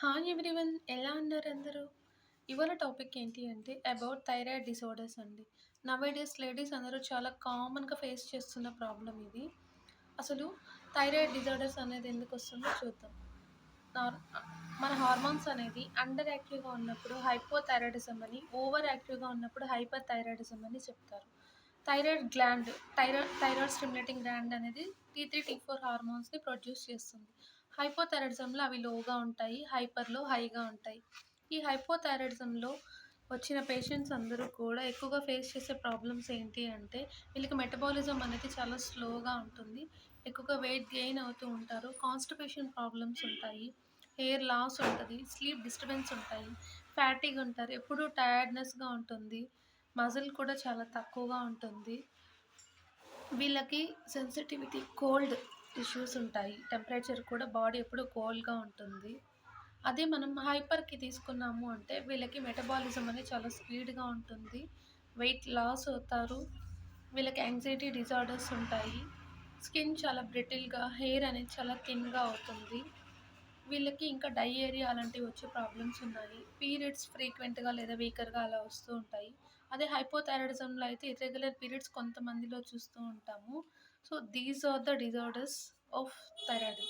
Hi everyone, ఎలా ఉన్నారు అందరూ? ఇవాళ టాపిక్ ఏంటి అంటే అబౌట్ థైరాయిడ్ డిసార్డర్స్ అండి. నౌఎడేస్ లేడీస్ అందరూ చాలా కామన్‌గా ఫేస్ చేస్తున్న ప్రాబ్లమ్ ఇది. అసలు థైరాయిడ్ డిసార్డర్స్ అనేది ఎందుకొస్తుందో చూద్దాం. నార్ మన హార్మోన్స్ అనేది అండర్ యాక్టివ్‌గా ఉన్నప్పుడు హైపోథైరాయిడిజం అని, ఓవర్ యాక్టివ్‌గా ఉన్నప్పుడు హైపర్ థైరాయిడిజం అని చెప్తారు. Thyroid gland thyroid stimulating gland అనేది టీ3, టీ4 హార్మోన్స్‌ని ప్రొడ్యూస్ చేస్తుంది. హైపోథైరాయిడిజంలో అవి లోగా ఉంటాయి. హైపర్‌లో హైగా ఉంటాయి. ఈ హైపోథైరాయిడిజంలో వచ్చిన పేషెంట్స్ అందరూ కూడా ఎక్కువగా ఫేస్ చేసే ప్రాబ్లమ్స్ ఏంటి అంటే, వీళ్ళకి మెటబాలిజం అనేది చాలా స్లోగా ఉంటుంది. ఎక్కువగా వెయిట్ గెయిన్ అవుతూ ఉంటారు. కాన్‌స్టిపేషన్ ప్రాబ్లమ్స్ ఉంటాయి. హెయిర్ లాస్ ఉంటది. స్లీప్ డిస్టర్బెన్స్ ఉంటాయి. ఫ్యాటీగా ఉంటారు. ఎప్పుడూ టయర్డ్‌నెస్‌గా ఉంటుంది. మజిల్ కూడా చాలా తక్కువగా ఉంటుంది. వీళ్ళకి సెన్సిటివిటీ, కోల్డ్ ఇష్యూస్ ఉంటాయి. టెంపరేచర్ కూడా బాడీ ఎప్పుడు కోల్డ్‌గా ఉంటుంది. అదే మనం హైపర్‌కి తీసుకున్నాము అంటే వీళ్ళకి మెటబాలిజం అనేది చాలా స్పీడ్‌గా ఉంటుంది. వెయిట్ లాస్ అవుతారు. వీళ్ళకి యాంగ్జైటీ డిజార్డర్స్ ఉంటాయి. స్కిన్ చాలా బ్రిటిల్‌గా, హెయిర్ అనేది చాలా థిన్‌గా అవుతుంది. వీళ్ళకి ఇంకా డయేరియా అలాంటివి వచ్చే ప్రాబ్లమ్స్ ఉన్నాయి. పీరియడ్స్ ఫ్రీక్వెంట్‌గా లేదా వీకర్‌గా అలా వస్తూ ఉంటాయి. అదే హైపోథైరాయిడిజంలో అయితే ఇర్రెగ్యులర్ పీరియడ్స్ కొంతమందిలో చూస్తూ ఉంటాము. So, these are the disorders of thyroid.